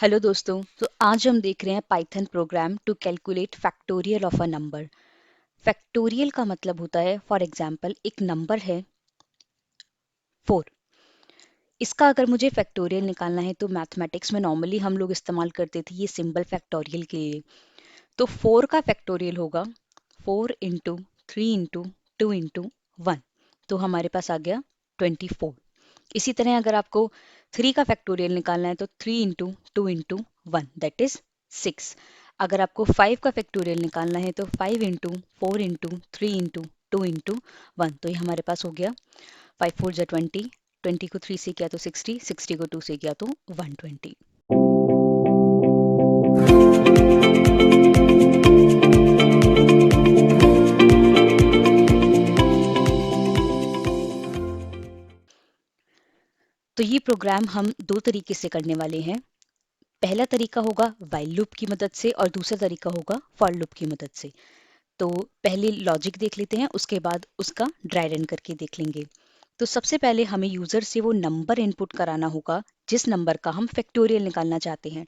Hello दोस्तों। तो आज हम देख रहे हैं Python program to calculate factorial of a number. Factorial का मतलब होता है, फॉर एग्जांपल एक नंबर है 4। इसका अगर मुझे फैक्टोरियल निकालना है तो मैथमेटिक्स में नॉर्मली हम लोग इस्तेमाल करते थे ये सिंबल फैक्टोरियल के लिए। तो 4 का फैक्टोरियल होगा 4 इंटू 3 इंटू 2 इंटू 1। तो हमारे पास आ गया 24। इसी तरह अगर आपको 3 का फैक्टोरियल निकालना है तो 3 इंटू 2 इंटू 1 दैट इज 6। अगर आपको 5 का फैक्टोरियल निकालना है तो 5 इंटू 4 इंटू 3 इंटू 2 इंटू 1। तो ये हमारे पास हो गया 5 4 जा 20, 20 को 3 से किया तो 60, 60 को 2 से किया तो 120। तो ये प्रोग्राम हम दो तरीके से करने वाले हैं। पहला तरीका होगा व्हाइल लूप की मदद से और दूसरा तरीका होगा फॉर लूप की मदद से। तो पहले लॉजिक देख लेते हैं, उसके बाद उसका ड्राई रन करके देख लेंगे। तो सबसे पहले हमें यूजर से वो नंबर इनपुट कराना होगा जिस नंबर का हम फैक्टोरियल निकालना चाहते हैं।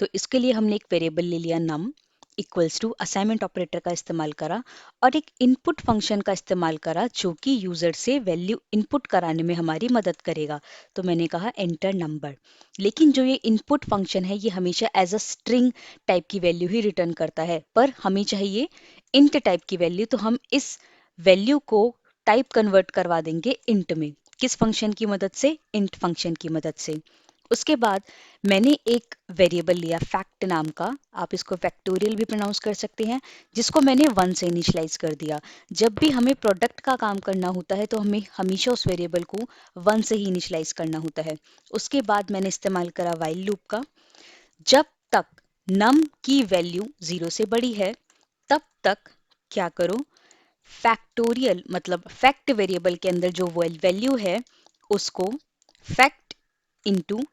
तो इसके लिए हमने एक वेरिएबल ले लिया नम इक्वल्स टू असाइनमेंट ऑपरेटर का इस्तेमाल करा और एक इनपुट फंक्शन का इस्तेमाल करा जो कि यूजर से वैल्यू इनपुट कराने में हमारी मदद करेगा। तो मैंने कहा एंटर नंबर। लेकिन जो ये इनपुट फंक्शन है ये हमेशा एज अ स्ट्रिंग टाइप की वैल्यू ही रिटर्न करता है, पर हमें चाहिए इंट टाइप की वैल्यू। तो हम इस वैल्यू को टाइप कन्वर्ट करवा देंगे इंट में। किस फंक्शन की मदद से? इंट फंक्शन की मदद से। उसके बाद मैंने एक वेरिएबल लिया फैक्ट नाम का, आप इसको फैक्टोरियल भी प्रोनाउंस कर सकते हैं, जिसको मैंने 1 से इनिशियलाइज कर दिया। जब भी हमें प्रोडक्ट का काम करना होता है तो हमें हमेशा उस वेरिएबल को 1 से ही इनिशियलाइज करना होता है। उसके बाद मैंने इस्तेमाल करा व्हाइल लूप का। जब तक नम की वैल्यू 0 से बड़ी है तब तक क्या करो, फैक्टोरियल मतलब फैक्ट वेरिएबल के अंदर जो वैल्यू है उसको फैक्ट इंटू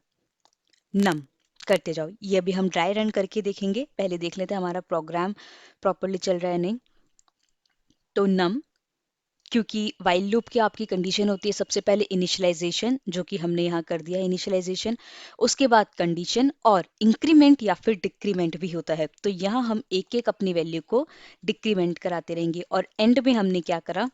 नम करते जाओ। ये अभी हम ड्राई रन करके देखेंगे। पहले देख लेते हैं हमारा प्रोग्राम प्रॉपरली चल रहा है नहीं। तो नम, क्योंकि वाइल लूप की आपकी कंडीशन होती है सबसे पहले इनिशियलाइजेशन, जो कि हमने यहाँ कर दिया इनिशियलाइजेशन। उसके बाद कंडीशन और इंक्रीमेंट या फिर डिक्रीमेंट भी होता है। तो यहाँ हम एक एक अपनी वैल्यू को डिक्रीमेंट कराते रहेंगे और एंड में हमने क्या करा,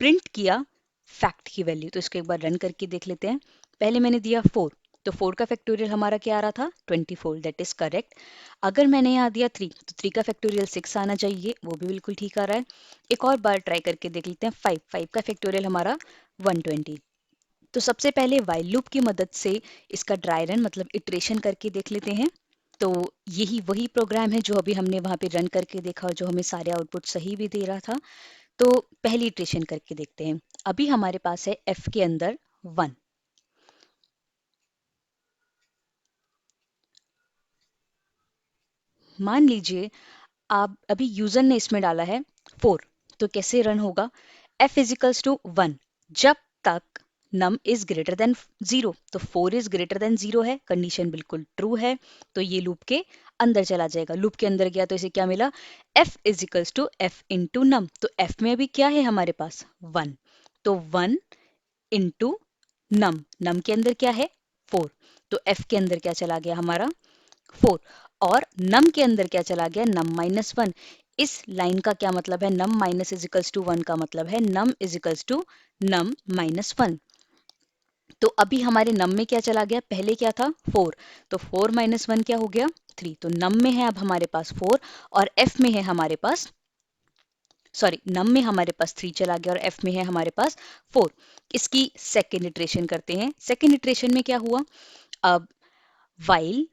प्रिंट किया फैक्ट की वैल्यू। तो इसको एक बार रन करके देख लेते हैं। पहले मैंने दिया 4, तो 4 का फैक्टोरियल हमारा क्या आ रहा था 24, दैट इज करेक्ट। अगर मैंने यहाँ दिया 3 तो 3 का फैक्टोरियल 6 आना चाहिए, वो भी बिल्कुल ठीक आ रहा है। एक और बार ट्राई करके देख लेते हैं 5, 5 का फैक्टोरियल हमारा 120। तो सबसे पहले व्हाइल लूप की मदद से इसका ड्राई रन मतलब इटरेशन करके देख लेते हैं। तो यही वही प्रोग्राम है जो अभी हमने वहां पे रन करके देखा और जो हमें सारे आउटपुट सही भी दे रहा था। तो पहली इटरेशन करके देखते हैं। अभी हमारे पास है f के अंदर 1। मान लीजिए आप अभी यूजर ने इसमें डाला है 4, तो कैसे रन होगा, f इजिकल्स टू 1 जब तक नम इज ग्रेटर देन 0। तो 4 इज ग्रेटर देन 0 है, कंडीशन बिल्कुल ट्रू है, तो ये लूप के अंदर चला जाएगा। लूप के अंदर गया तो इसे क्या मिला, f इजिकल्स to f into num. तो f में अभी क्या है हमारे पास 1, तो 1 इंटू नम, नम के अंदर क्या है 4, तो f के अंदर क्या चला गया हमारा 4, और नम के अंदर क्या चला गया नम माइनस 1। इस लाइन का क्या मतलब है, नम माइनस इजिकल्स टू 1 का मतलब है नम इजिकल्स टू नम माइनस 1। तो अभी हमारे नम में क्या चला गया, पहले क्या था 4, तो 4 माइनस 1 क्या हो गया 3। तो नम में है अब हमारे पास 4 और f में है हमारे पास, सॉरी नम में हमारे पास 3 चला गया और f में है हमारे पास 4। इसकी सेकेंड इटरेशन करते हैं। सेकेंड इटरेशन में क्या हुआ, अब while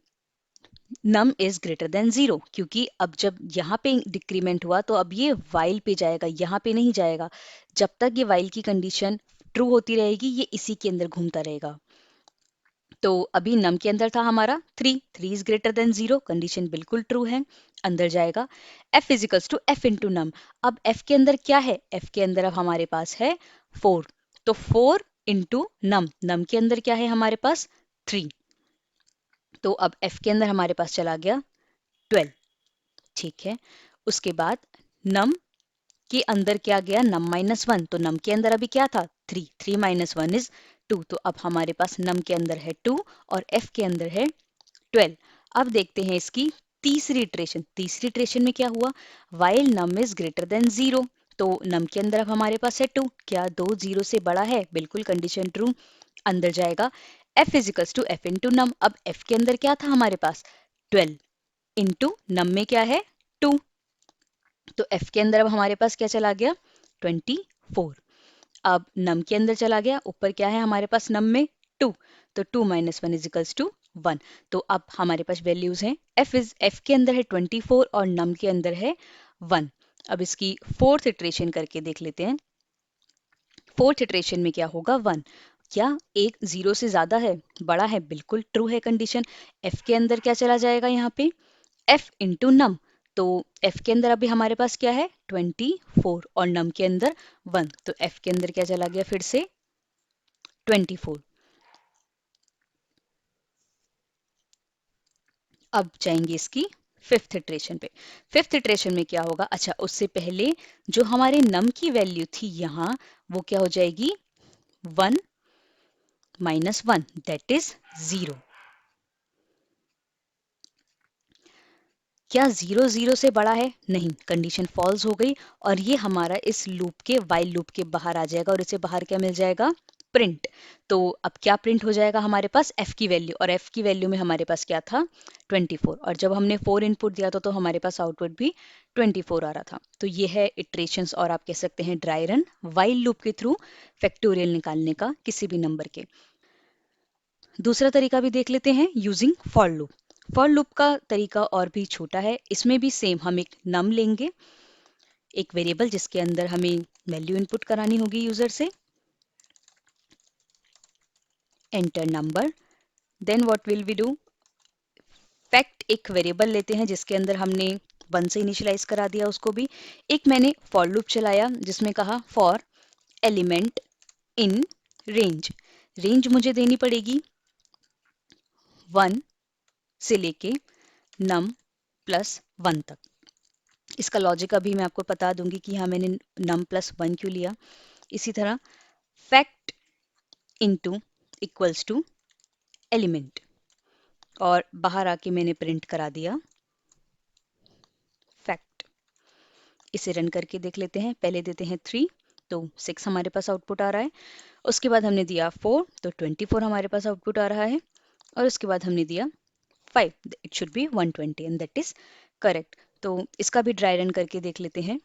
num is greater than 0, क्योंकि अब जब यहाँ पे डिक्रीमेंट हुआ तो अब ये वाइल पे जाएगा, यहाँ पे नहीं जाएगा। जब तक ये वाइल की कंडीशन ट्रू होती रहेगी ये इसी के अंदर घूमता रहेगा। तो अभी नम के अंदर था हमारा 3, 3 इज ग्रेटर देन 0, कंडीशन बिल्कुल ट्रू है, अंदर जाएगा। f इजिकल्स to f into num. अब f के अंदर क्या है, f के अंदर अब हमारे पास है 4, तो 4 इंटू नम, नम के अंदर क्या है हमारे पास 3, तो अब f के अंदर हमारे पास चला गया 12। ठीक है, उसके बाद नम के अंदर क्या गया नम माइनस 1, तो नम के अंदर अभी क्या था 3, 3 माइनस 1 इज 2, तो अब हमारे पास नम के अंदर है 2 और f के अंदर है 12। अब देखते हैं इसकी तीसरी इटरेशन। तीसरी इटरेशन में क्या हुआ, while num is greater than 0, तो नम के अंदर अब हमारे पास है 2, क्या 2 0 से बड़ा है, बिल्कुल कंडीशन ट्रू। अंदर जाएगा f इजिकल्स to F into num. अब f के अंदर क्या था हमारे पास 12 इंटू नम में क्या है 2, तो f के अंदर अब हमारे पास क्या चला गया 24। अब नम के अंदर चला गया, ऊपर क्या है हमारे पास नम में 2, तो 2 माइनस वन इजिकल्स टू 1। तो अब हमारे पास वैल्यूज हैं f के अंदर है 24 और नम के अंदर है 1। अब इसकी फोर्थ इटरेशन करके देख लेते हैं। फोर्थ इटरेशन में क्या होगा 1, क्या एक 0 से ज्यादा है, बड़ा है, बिल्कुल ट्रू है कंडीशन। f के अंदर क्या चला जाएगा यहाँ पे f इंटू नम, तो f के अंदर अभी हमारे पास क्या है 24 और नम के अंदर 1, तो f के अंदर क्या चला गया फिर से 24। अब जाएंगे इसकी फिफ्थ इटरेशन पे। फिफ्थ इटरेशन में क्या होगा, अच्छा उससे पहले जो हमारे नम की वैल्यू थी यहाँ, वो क्या हो जाएगी 1 माइनस 1 दैट इज 0। क्या 0 0 से बड़ा है, नहीं, कंडीशन फॉल्स हो गई और ये हमारा इस लूप के वाइल लूप के बाहर आ जाएगा और इसे बाहर क्या मिल जाएगा प्रिंट। तो अब क्या प्रिंट हो जाएगा हमारे पास f की वैल्यू, और f की वैल्यू में हमारे पास क्या था 24, और जब हमने 4 इनपुट दिया था तो हमारे पास आउटपुट भी 24 आ रहा था। तो ये है इटरेशंस, और आप कह सकते हैं ड्राई रन वाइल लूप के थ्रू फैक्टोरियल निकालने का किसी भी नंबर के। दूसरा तरीका भी देख लेते हैं using for loop. For loop का तरीका और भी छोटा है, इसमें भी सेम हम एक नम लेंगे, एक वेरिएबल जिसके अंदर हमें वैल्यू इनपुट करानी होगी यूजर से, enter number, then what will we do, fact एक वेरिएबल लेते हैं जिसके अंदर हमने 1 से इनिशियलाइज करा दिया उसको भी। एक मैंने फॉर लूप चलाया जिसमें कहा for element in range, range मुझे देनी पड़ेगी 1 से लेके नम प्लस 1 तक। इसका लॉजिक अभी मैं आपको बता दूंगी कि हाँ मैंने नम प्लस 1 क्यों लिया। इसी तरह fact into equals to element, और बाहर आके मैंने प्रिंट करा दिया फैक्ट। इसे रन करके देख लेते हैं। पहले देते हैं 3, तो 6 हमारे पास आउटपुट आ रहा है। उसके बाद हमने दिया 4, तो 24 हमारे पास आउटपुट आ रहा है। और उसके बाद हमने दिया 5, it should be 120 and that is correct. तो इसका भी ड्राई रन करके देख लेते हैं।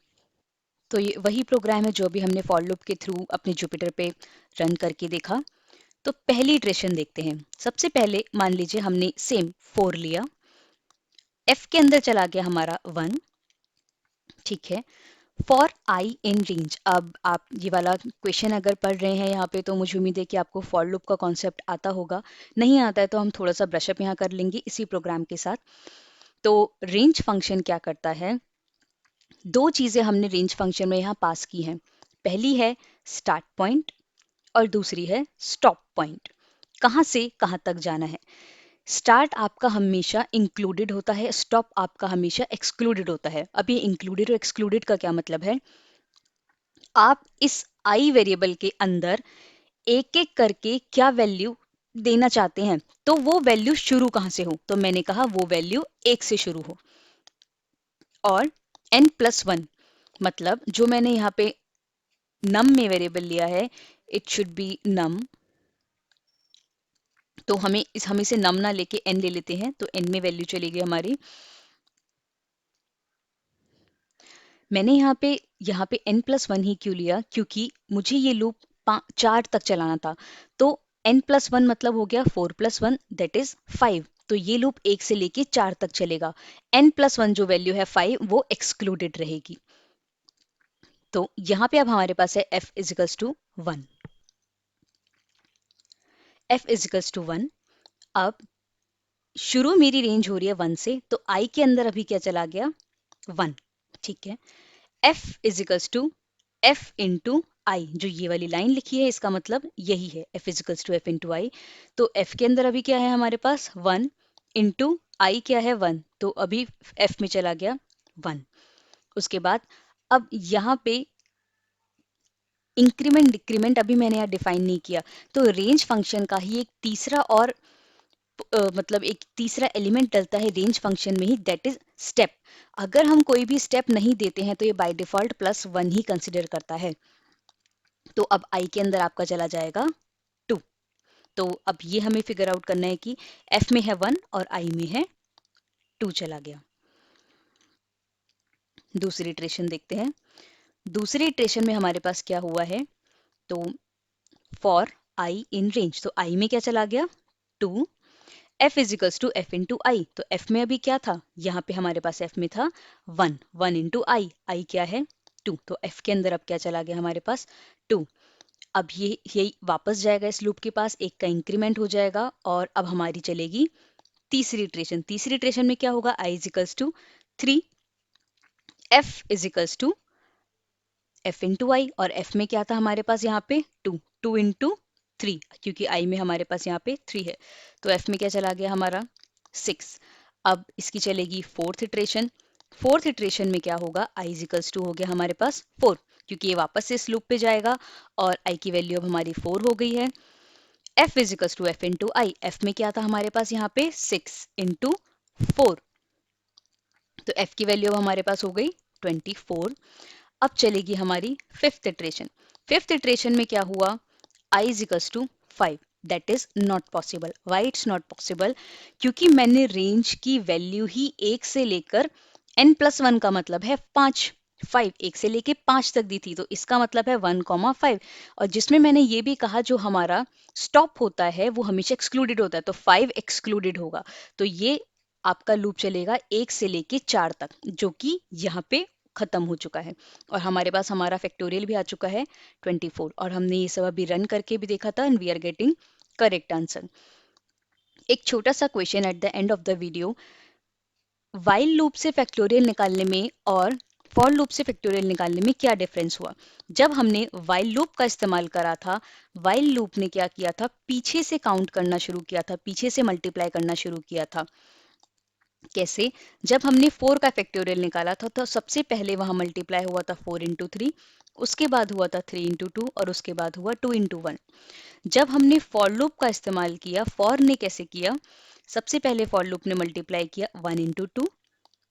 तो ये वही प्रोग्राम है जो भी हमने फॉर लूप के थ्रू अपने जुपिटर पे रन करके देखा। तो पहली इटरेशन देखते हैं। सबसे पहले मान लीजिए हमने सेम 4 लिया, f के अंदर चला गया हमारा 1, ठीक है। फॉर आई इन रेंज, अब आप ये वाला क्वेश्चन अगर पढ़ रहे हैं यहाँ पे तो मुझे उम्मीद है कि आपको फॉर लूप का कॉन्सेप्ट आता होगा। नहीं आता है तो हम थोड़ा सा ब्रशअप यहाँ कर लेंगे इसी प्रोग्राम के साथ। तो रेंज फंक्शन क्या करता है, दो चीजें हमने रेंज फंक्शन में यहाँ पास की हैं। पहली है स्टार्ट पॉइंट और दूसरी है स्टॉप पॉइंट, कहाँ से कहाँ तक जाना है। स्टार्ट आपका हमेशा इंक्लूडेड होता है, स्टॉप आपका हमेशा एक्सक्लूडेड होता है। अब ये इंक्लूडेड और एक्सक्लूडेड का क्या मतलब है, आप इस आई वेरिएबल के अंदर एक एक करके क्या वैल्यू देना चाहते हैं, तो वो वैल्यू शुरू कहाँ से हो, तो मैंने कहा वो वैल्यू 1 से शुरू हो। और n+1 मतलब जो मैंने यहाँ पे नम में वेरिएबल लिया है, इट शुड बी नम, तो हम इसे नम ना लेके n ले लेते हैं, तो n में वैल्यू चलेगी हमारी। मैंने यहाँ पे n+1 ही क्यों लिया, क्योंकि मुझे ये लूप 4 तक चलाना था। तो n+1 मतलब हो गया 4+1 दैट इज 5, तो ये लूप 1 से लेके 4 तक चलेगा। n+1 जो वैल्यू है 5 वो एक्सक्लूडेड रहेगी। तो यहाँ पे अब हमारे पास है f इजिकल्स टू 1, f इजिकल्स टू 1। अब शुरू मेरी रेंज हो रही है 1 से, तो i के अंदर अभी क्या चला गया 1, ठीक है। f इजिकल्स to f into i, जो ये वाली लाइन लिखी है इसका मतलब यही है, f इजिकल्स to f into i. तो f के अंदर अभी क्या है हमारे पास 1 इंटू आई क्या है 1, तो अभी f में चला गया 1। उसके बाद अब यहाँ पे इंक्रीमेंट डिक्रीमेंट अभी मैंने यहाँ डिफाइन नहीं किया, तो रेंज फंक्शन का ही एक तीसरा और मतलब एक तीसरा एलिमेंट डलता है रेंज फंक्शन में ही, दैट इज स्टेप। अगर हम कोई भी स्टेप नहीं देते हैं तो ये बाय डिफॉल्ट +1 ही कंसिडर करता है। तो अब आई के अंदर आपका चला जाएगा 2। तो अब ये हमें फिगर आउट करना है कि एफ में है 1 और आई में है 2 चला गया। दूसरी इटरेशन देखते हैं। दूसरी इटरेशन में हमारे पास क्या हुआ है, तो फॉर आई इन रेंज, तो आई में क्या चला गया 2, f इजिकल्स to F into i. तो f में अभी क्या था, यहाँ पे हमारे पास f में था 1, 1 इंटू आई क्या है 2, तो f के अंदर अब क्या चला गया हमारे पास 2। अब ये यही वापस जाएगा इस लूप के पास, एक का इंक्रीमेंट हो जाएगा और अब हमारी चलेगी तीसरी इटरेशन। तीसरी इटरेशन में क्या होगा, i equals to 3, f इजिकल्स to F into i, और f में क्या था हमारे पास यहाँ पे 2, 2 इंटू 3, क्योंकि i में हमारे पास यहाँ पे 3 है, तो f में क्या चला गया हमारा 6। अब इसकी चलेगी फोर्थ इटरेशन। फोर्थ इटरेशन में क्या होगा, i इजिकल्स टू हो गया हमारे पास 4, क्योंकि ये वापस से इस लूप पे जाएगा और i की वैल्यू अब हमारी 4 हो गई है। f इजिकल्स to F into I, f में क्या था हमारे पास यहाँ पे 6 इंटू 4, तो f की वैल्यू अब हमारे पास हो गई 24। अब चलेगी हमारी फिफ्थ इटरेशन। फिफ्थ इटरेशन में क्या हुआ, i is equals to 5, that is not possible. Why it's not possible, क्योंकि मैंने रेंज की वैल्यू ही 1 से लेकर n+1 का मतलब है 5, 5 1 से लेके 5 तक दी थी, तो इसका मतलब है 1,5। और जिसमें मैंने ये भी कहा जो हमारा स्टॉप होता है वो हमेशा एक्सक्लूडेड होता है, तो 5 एक्सक्लूडेड होगा। तो ये आपका लूप चलेगा 1 से लेके 4 तक, जो कि यहाँ पे खत्म हो चुका है। और हमारे पास हमारा फैक्टोरियल भी आ चुका है 24, और हमने ये सब अभी रन करके भी देखा था and we are getting correct answer. एक छोटा सा question at the end of the video, while loop से फैक्टोरियल निकालने में और फॉर लूप से फैक्टोरियल निकालने में क्या डिफरेंस हुआ। जब हमने वाइल लूप का इस्तेमाल करा था, वाइल लूप ने क्या किया था, पीछे से काउंट करना शुरू किया था, पीछे से मल्टीप्लाई करना शुरू किया था। कैसे, जब हमने 4 का फैक्टोरियल निकाला था तो सबसे पहले वहां मल्टीप्लाई हुआ था 4 इंटू 3, उसके बाद हुआ था 3 इंटू 2 और उसके बाद हुआ 2 इंटू 1। जब हमने फॉर लूप का इस्तेमाल किया, फॉर ने कैसे किया, सबसे पहले फॉर लूप ने मल्टीप्लाई किया 1 इंटू 2,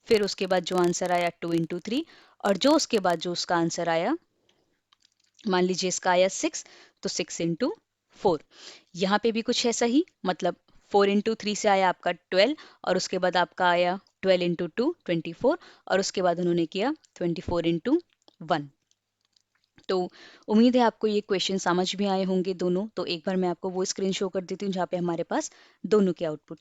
फिर उसके बाद जो आंसर आया 2 इंटू 3, और जो उसके बाद जो उसका आंसर आया, मान लीजिए इसका आया 6, तो 6 इंटू 4। यहाँ पे भी कुछ ऐसा ही, मतलब 4 इंटू 3 से आया आपका 12, और उसके बाद आपका आया 12 इंटू 2 24, और उसके बाद उन्होंने किया 24 इंटू 1। तो उम्मीद है आपको ये क्वेश्चन समझ भी आए होंगे दोनों। तो एक बार मैं आपको वो स्क्रीन शो कर देती हूँ जहाँ पे हमारे पास दोनों के आउटपुट।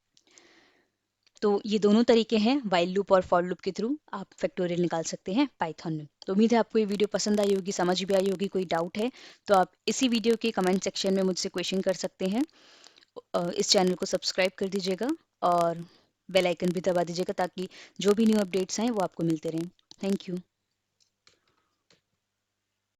तो ये दोनों तरीके हैं, वाइल लूप और फॉर लूप के थ्रू आप फैक्टोरियल निकाल सकते हैं पाइथन में। तो उम्मीद है आपको ये वीडियो पसंद आई होगी, समझ भी आई होगी। कोई डाउट है तो आप इसी वीडियो के कमेंट सेक्शन में मुझसे क्वेश्चन कर सकते हैं। इस चैनल को सब्सक्राइब कर दीजिएगा और बेल आइकन भी दबा दीजिएगा ताकि जो भी न्यू अपडेट्स आएँ वो आपको मिलते रहें। Thank you.